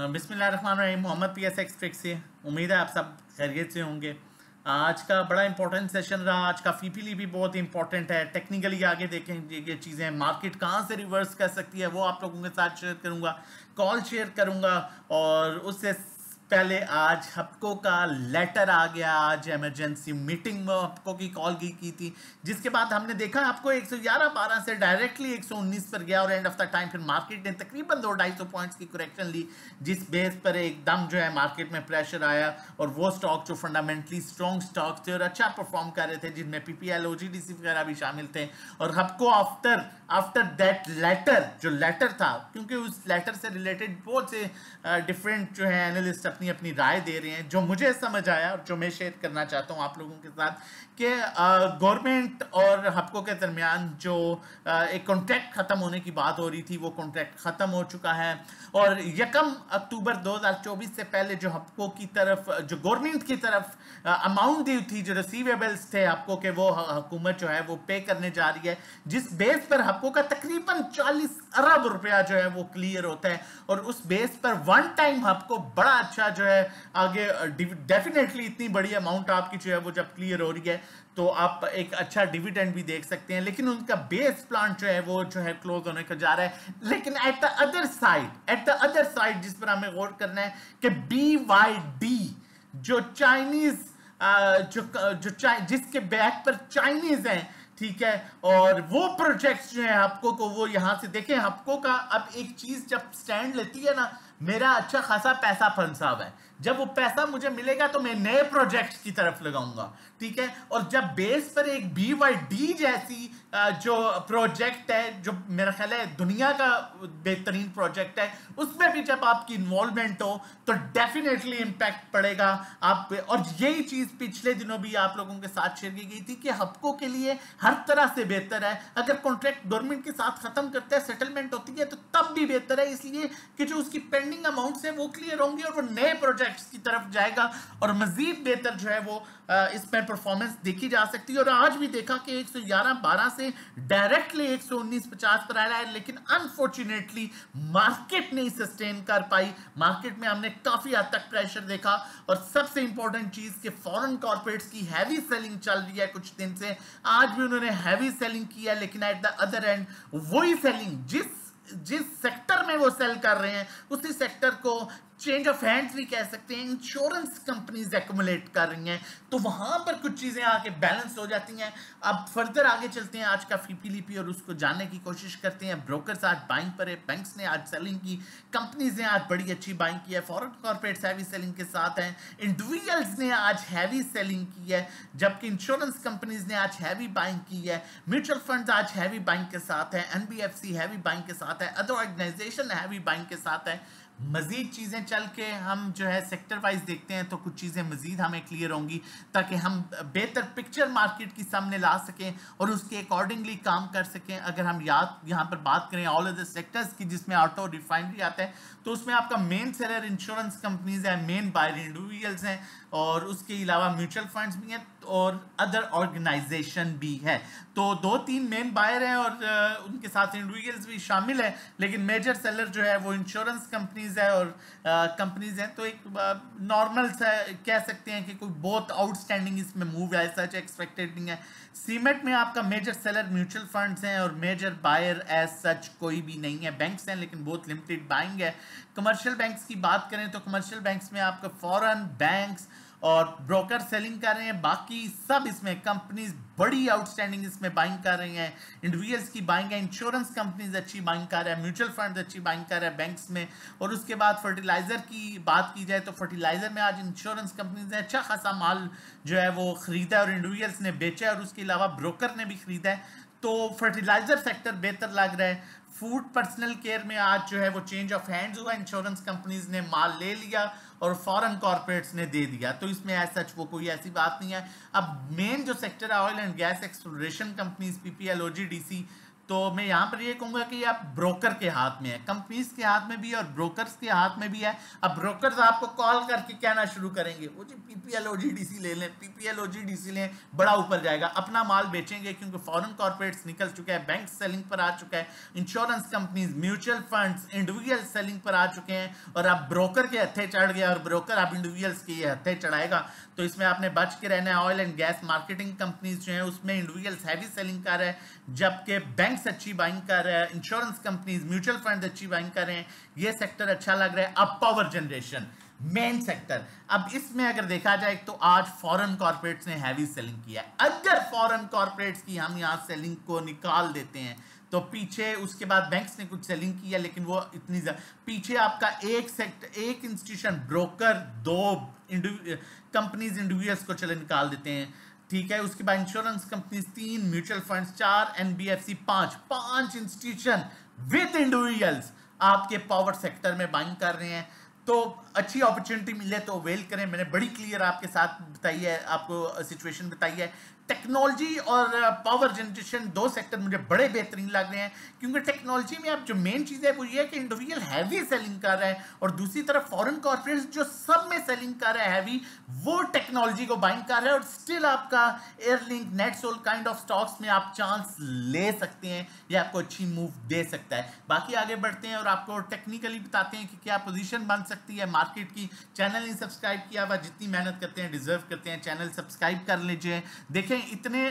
बिस्मिल्लाहिर्रहमानिर्रहीम। Mohammad PSX trick से उम्मीद है आप सब खैरियत से होंगे। आज का बड़ा इंपॉर्टेंट सेशन रहा। आज का फीपीली भी बहुत इंपॉर्टेंट है। टेक्निकली आगे देखेंगे ये चीज़ें, मार्केट कहाँ से रिवर्स कर सकती है वो आप लोगों के साथ शेयर करूँगा, कॉल शेयर करूँगा। और उससे पहले आज हपको का लेटर आ गया। आज इमरजेंसी मीटिंग में हपको की कॉल की थी, जिसके बाद हमने देखा आपको 111.12 से डायरेक्टली 119 पर गया और एंड ऑफ द टाइम फिर मार्केट ने तकरीबन 200-250 पॉइंट्स की करेक्शन ली, जिस बेस पर एकदम जो है मार्केट में प्रेशर आया। और वो स्टॉक जो फंडामेंटली स्ट्रॉन्ग स्टॉक थे और अच्छा परफॉर्म कर रहे थे, जिनमें PPL OGDC वगैरह भी शामिल थे। और हपको आफ्टर दैट लेटर, जो लेटर था, क्योंकि उस लेटर से रिलेटेड बहुत से डिफरेंट जो है एनालिस्ट अपनी अपनी राय दे रहे हैं, जो मुझे समझ आया और जो मैं शेयर करना चाहता हूं आप लोगों के साथ, कि गवर्नमेंट और हपको के दरमियान जो एक कॉन्ट्रैक्ट खत्म होने की बात हो रही थी, वो कॉन्ट्रैक्ट खत्म हो चुका है। और 1 अक्टूबर 2024 से पहले जो हपको की तरफ, जो गवर्नमेंट की तरफ अमाउंट दी थी, जो रिसीवेबल्स थे हपको के, वो हुकूमत जो है वो पे करने जा रही है, जिस बेस पर हपको का तकरीबन 40 अरब रुपया जो है वो क्लियर होता है। और उस बेस पर वन टाइम आपको बड़ा अच्छा जो है आगे डेफिनेटली इतनी बड़ी अमाउंट आपकी जो है वो जब क्लियर हो रही है तो आप एक अच्छा डिविडेंड भी देख सकते हैं। लेकिन उनका बेस प्लान जो है वो जो है क्लोज होने का जा रहा है। लेकिन एट द अदर साइड जिस पर हमें गौर करना है कि BYD जो चाइनीज जिसके बैक पर चाइनीज हैं, ठीक है, और वो प्रोजेक्ट्स जो है हपको को, वो यहां से देखें हपको का अब एक चीज जब स्टैंड लेती है ना, मेरा अच्छा खासा पैसा फंसा हुआ है, जब वो पैसा मुझे मिलेगा तो मैं नए प्रोजेक्ट्स की तरफ लगाऊंगा, ठीक है। और जब बेस पर एक BYD जैसी जो प्रोजेक्ट है, जो मेरा ख्याल है दुनिया का बेहतरीन प्रोजेक्ट है, उसमें भी जब आपकी इन्वॉल्वमेंट हो तो डेफिनेटली इंपैक्ट पड़ेगा आप पे। और यही चीज पिछले दिनों भी आप लोगों के साथ शेयर की गई थी कि हपको के लिए हर तरह से बेहतर है अगर कॉन्ट्रैक्ट गवर्नमेंट के साथ खत्म करते हैं, सेटलमेंट होती है, तो तब भी बेहतर है, इसलिए कि जो उसकी पेंडिंग अमाउंट्स है वो क्लियर होंगी और वो नए प्रोजेक्ट्स की तरफ जाएगा और मजीद बेहतर जो है वो इसमें परफॉर्मेंस देखी जा सकती है। और आज भी देखा कि 111.12 से डायरेक्टली 119.50 पर आया है, लेकिन अनफॉर्चुनेटली मार्केट नहीं सस्टेन कर पाई। मार्केट में हमने काफी हद तक प्रेशर देखा और सबसे इंपॉर्टेंट चीज कि फॉरेन कॉर्पोरेट्स की हैवी सेलिंग चल रही है कुछ दिन से। आज भी उन्होंने हैवी सेलिंग किया, लेकिन एट द अदर एंड वही सेलिंग जिस सेक्टर में वो सेल कर रहे हैं, उसी सेक्टर को चेंज ऑफ हैंड्स भी कह सकते हैं, इंश्योरेंस कंपनीज एक्युमुलेट कर रही हैं, तो वहां पर कुछ चीजें आके बैलेंस हो जाती हैं। अब फर्दर आगे चलते हैं आज का फीपीलीपी और उसको जानने की कोशिश करते हैं। ब्रोकर्स आज बाइंग पर है, बैंक्स ने आज सेलिंग की, कंपनीज ने आज बड़ी अच्छी बाइंग की है, फॉरेन कॉर्पोरेट्स हैवी सेलिंग के साथ हैं, इंडिविजुअल्स ने आज हैवी सेलिंग की है, जबकि इंश्योरेंस कंपनीज ने आज हैवी बाइंग की है, म्यूचुअल फंड्स आज हैवी बाइंग के साथ है, NBFC हैवी बाइंग के साथ है, अदर ऑर्गेनाइजेशन हैवी बाइंग के साथ है। मजीद चीज़ें चल के हम जो है सेक्टर वाइज देखते हैं तो कुछ चीज़ें मजीद हमें क्लियर होंगी, ताकि हम बेहतर पिक्चर मार्केट की सामने ला सकें और उसके अकॉर्डिंगली काम कर सकें। अगर हम यहाँ पर बात करें ऑल अदर सेक्टर्स की, जिसमें ऑटो रिफाइनरी आता है, तो उसमें आपका मेन सेलर इंश्योरेंस कंपनीज है, मेन बायर इंडिविजुअल्स हैं, और उसके अलावा म्यूचुअल फंड्स भी हैं और अदर ऑर्गेनाइजेशन भी है। तो 2-3 मेन बायर हैं और उनके साथ इंडिविजुअल्स भी शामिल है, लेकिन मेजर सेलर जो है वो इंश्योरेंस कंपनीज है और कंपनीज हैं। तो एक नॉर्मल सा कह सकते हैं कि कोई बहुत आउटस्टैंडिंग इसमें मूव है सच एक्सपेक्टेड नहीं है। सीमेंट में आपका मेजर सेलर म्यूचुअल फंड्स हैं और मेजर बायर एज सच कोई भी नहीं है। बैंक्स हैं लेकिन बहुत लिमिटेड बाइंग है। कमर्शियल बैंक्स की बात करें तो कमर्शियल बैंक्स में आपका फॉरेन बैंक्स और ब्रोकर सेलिंग कर रहे हैं, बाकी सब इसमें कंपनीज बड़ी आउटस्टैंडिंग इसमें बाइंग कर रही हैं। इंडिविजुअल्स की बाइंग है, इंश्योरेंस कंपनीज अच्छी बाइंग कर रहे हैं, म्यूचुअल फंड्स अच्छी बाइंग कर रहे हैं बैंक्स में। और उसके बाद फर्टिलाइजर की बात की जाए तो फर्टिलाइजर में आज इंश्योरेंस कंपनीज ने अच्छा खासा माल जो है वो खरीदा है और इंडिविजुअल्स ने बेचा है और उसके अलावा ब्रोकर ने भी खरीदा है, तो फर्टिलाइजर सेक्टर बेहतर लग रहा है। फूड पर्सनल केयर में आज जो है वो चेंज ऑफ हैंड्स हुआ, इंश्योरेंस कंपनीज ने माल ले लिया और फॉरेन कॉर्पोरेट्स ने दे दिया, तो इसमें एज सच वो कोई ऐसी बात नहीं है। अब मेन जो सेक्टर है oil and gas exploration companies, PPL OGDC, तो मैं यहाँ पर ये कहूंगा कि आप ब्रोकर के हाथ में है, कंपनीज के हाथ में भी है और ब्रोकर्स के हाथ में भी है। अब ब्रोकर्स आपको कॉल करके कहना शुरू करेंगे वो जी पीपीएल ओजीडीसी ले लें, पीपीएल ओजीडीसी लें, बड़ा ऊपर जाएगा, अपना माल बेचेंगे क्योंकि फॉरेन कॉर्पोरेट्स निकल चुके हैं, बैंक सेलिंग पर आ चुका है, insurance companies, mutual funds, individual selling पर आ चुके हैं और अब ब्रोकर के हत्थे चढ़ गया और ब्रोकर अब इंडिविजुअल्स के ये हत्थे चढ़ाएगा। तो इसमें आपने बच के रहना है। Oil and gas marketing companies जो है उसमें इंडिविजुअल्स हैवी सेलिंग कर रहे हैं, जबकि बैंक्स अच्छी बाइंग कर रहे हैं, इंश्योरेंस कंपनीज, म्यूचुअल फंड अच्छी बाइंग कर रहे हैं, ये सेक्टर अच्छा लग रहा है। अब पावर जनरेशन मेन सेक्टर, अब इसमें अगर देखा जाए तो आज फॉरेन कॉर्पोरेट्स ने हैवी सेलिंग किया है। अगर फॉरेन कॉर्पोरेट्स की हम यहाँ सेलिंग को निकाल देते हैं तो पीछे उसके बाद बैंक्स ने कुछ सेलिंग किया लेकिन वो इतनी पीछे आपका एक सेक्टर, एक इंस्टीट्यूशन, ब्रोकर, दो कंपनीज इंडिविजुअल्स को चले निकाल देते हैं, ठीक है। उसके बाद insurance companies 3, mutual funds 4, NBFC 5 institution with individuals आपके पावर सेक्टर में बाइंग कर रहे हैं। तो अच्छी अपॉर्चुनिटी मिले तो वेल करें। मैंने बड़ी क्लियर आपके साथ बताई है, आपको सिचुएशन बताई है। टेक्नोलॉजी और पावर जनरेशन दो सेक्टर मुझे बड़े बेहतरीन लग रहे हैं क्योंकि टेक्नोलॉजी में अब जो मेन चीज़ है वो ये है कि इंडिविजुअल हैवी सेलिंग कर रहा है और दूसरी तरफ फॉरेन कॉर्पोरेट्स जो सब में सेलिंग कर रहा है हैवी, वो टेक्नोलॉजी को बाइंग कर रहा है और स्टिल आपका airlink, NetSol kind of stocks में आप चांस ले सकते हैं, ये आपको अच्छी मूव दे सकता है। बाकी आगे बढ़ते हैं और आपको टेक्निकली बताते हैं कि क्या पोजीशन बन सकती है मार्केट की। चैनल नहीं सब्सक्राइब किया हुआ, जितनी मेहनत करते हैं डिजर्व करते हैं, चैनल सब्सक्राइब कर लीजिए। देखें इतने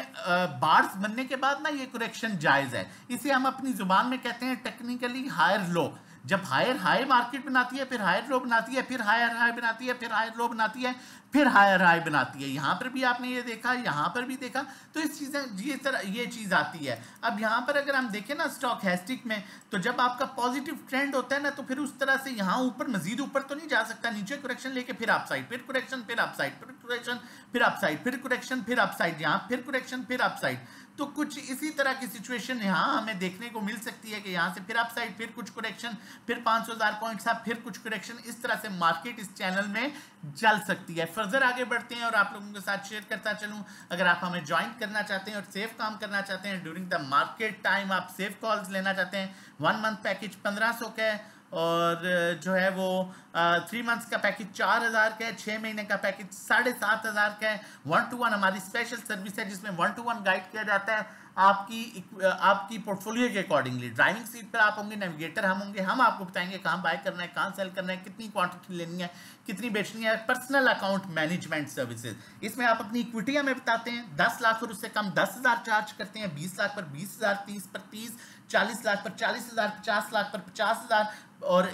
बार्स बनने के बाद ना ये करेक्शन जायज है, इसे हम अपनी जुबान में कहते हैं टेक्निकली हायर लो। जब हायर हाई मार्केट बनाती है, फिर हायर लो बनाती है, फिर हायर हाई बनाती है, फिर हायर लो बनाती है, फिर हायर हाई बनाती है। यहाँ पर भी आपने ये देखा, यहाँ पर भी देखा, तो इस चीज़ें ये चीज़ आती है। अब यहाँ पर अगर हम देखें ना स्टॉक हैस्टिक में, तो जब आपका पॉजिटिव ट्रेंड होता है ना तो फिर उस तरह से यहाँ ऊपर मजीद ऊपर तो नहीं जा सकता, नीचे करेक्शन लेके फिर अपसाइड, फिर करेक्शन, फिर अपसाइड, फिर करेक्शन, फिर अपसाइड, फिर करेक्शन, फिर अपसाइड, यहाँ फिर करेक्शन, फिर अपसाइड। तो कुछ इसी तरह की सिचुएशन यहाँ हमें देखने को मिल सकती है कि यहाँ से फिर अपसाइड, फिर कुछ करेक्शन, फिर 500,000 पॉइंट्स आप, फिर कुछ करेक्शन, इस तरह से मार्केट इस चैनल में चल सकती है। फर्दर आगे बढ़ते हैं और आप लोगों के साथ शेयर करता चलूँ, अगर आप हमें ज्वाइन करना चाहते हैं और सेफ काम करना चाहते हैं ड्यूरिंग द मार्केट टाइम, आप सेफ कॉल्स लेना चाहते हैं, 1 मंथ पैकेज 1500 का है और जो है वो 3 मंथ्स का पैकेज 4000 का है, 6 महीने का पैकेज 7500 का है। 1-to-1 हमारी स्पेशल सर्विस है जिसमें 1-to-1 गाइड किया जाता है आपकी पोर्टफोलियो के अकॉर्डिंगली। ड्राइविंग सीट पर आप होंगे, नेविगेटर हम होंगे, हम आपको बताएंगे कहाँ बाय करना है, कहाँ सेल करना है, कितनी क्वांटिटी लेनी है, कितनी बेचनी है। पर्सनल अकाउंट मैनेजमेंट सर्विसेज, इसमें आप अपनी इक्विटी हमें बताते हैं, 10 लाख और उससे कम 10,000 चार्ज करते हैं, 20 लाख पर 20,000, 30 पर 30, 40 लाख पर 40,000, 50 लाख पर 50,000 और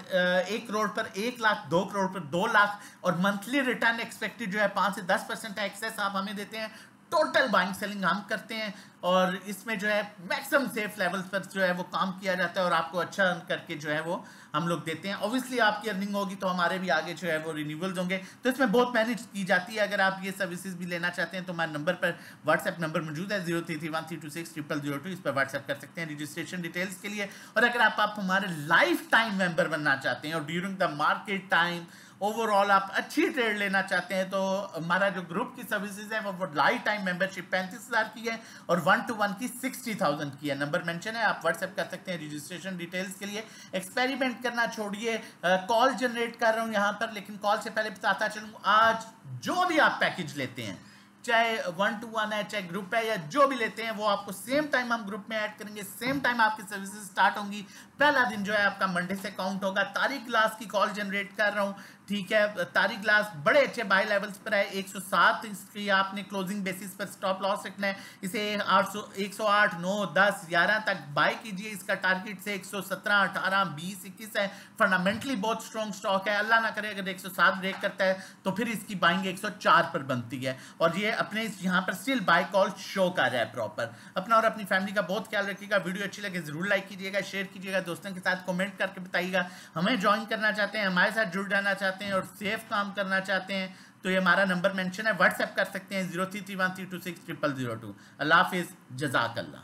1 करोड़ पर 1 लाख, 2 करोड़ पर 2 लाख और मंथली रिटर्न एक्सपेक्टेड जो है 5 से 10% एक्सेस आप हमें देते हैं। टोटल बाइंग सेलिंग हम करते हैं और इसमें जो है मैक्सिमम सेफ लेवल्स पर जो है वो काम किया जाता है और आपको अच्छा अर्न करके जो है वो हम लोग देते हैं। ऑब्वियसली आपकी अर्निंग होगी तो हमारे भी आगे जो है वो रिन्यूअल्स होंगे, तो इसमें बहुत मैनेज की जाती है। अगर आप ये सर्विसेज भी लेना चाहते हैं तो हमारे नंबर पर व्हाट्सएप नंबर मौजूद है 0331326002, इस पर व्हाट्सएप कर सकते हैं रजिस्ट्रेशन डिटेल्स के लिए। और अगर आप हमारे लाइफ टाइम मेंबर बनना चाहते हैं और during the market time overall आप अच्छी ट्रेड लेना चाहते हैं तो हमारा जो ग्रुप की सर्विसेज है वो लाइफ टाइम मेंबरशिप 35,000 की है और 1-to-1 की 60,000 की है। नंबर मेंशन है, आप व्हाट्सएप कर सकते हैं रजिस्ट्रेशन डिटेल्स के लिए। एक्सपेरिमेंट करना छोड़िए, कॉल जनरेट कर रहा हूं यहां पर, लेकिन कॉल से पहले बताता चलूं, आज जो भी आप पैकेज लेते हैं, चाहे 1-to-1 है, चाहे ग्रुप है, या जो भी लेते हैं, वो आपको सेम टाइम हम ग्रुप में ऐड करेंगे, सेम टाइम आपकी सर्विसेज स्टार्ट होंगी। पहला दिन जो है आपका मंडे से काउंट होगा। तारिक ग्लास की कॉल जनरेट कर रहा हूं, ठीक है। तारिक ग्लास बड़े अच्छे बाय लेवल्स पर है, 107 इसकी आपने क्लोजिंग बेसिस पर स्टॉप लॉस रखना है, इसे 108, 9, 10, 11 तक बाय कीजिए। इसका टारगेट से 117, 18, 20, 21 है। फंडामेंटली बहुत स्ट्रॉन्ग स्टॉक है, अल्लाह ना करे अगर 107 ब्रेक करता है तो फिर इसकी बाइंग 104 पर बनती है और ये अपने यहाँ पर स्टिल बाय कॉल शो कर रहा है प्रॉपर। अपना और अपनी फैमिली का बहुत ख्याल रखिएगा। वीडियो अच्छी लगे जरूर लाइक कीजिएगा, शेयर कीजिएगा, दोस्तों के साथ कमेंट करके बताइएगा। हमें ज्वाइन करना चाहते हैं, हमारे साथ जुड़ जाना चाहते हैं और सेफ काम करना चाहते हैं तो ये हमारा नंबर मेंशन है, व्हाट्सएप कर सकते हैं 0331326002। अल्लाह हाफिज, जज़ाकल्लाह।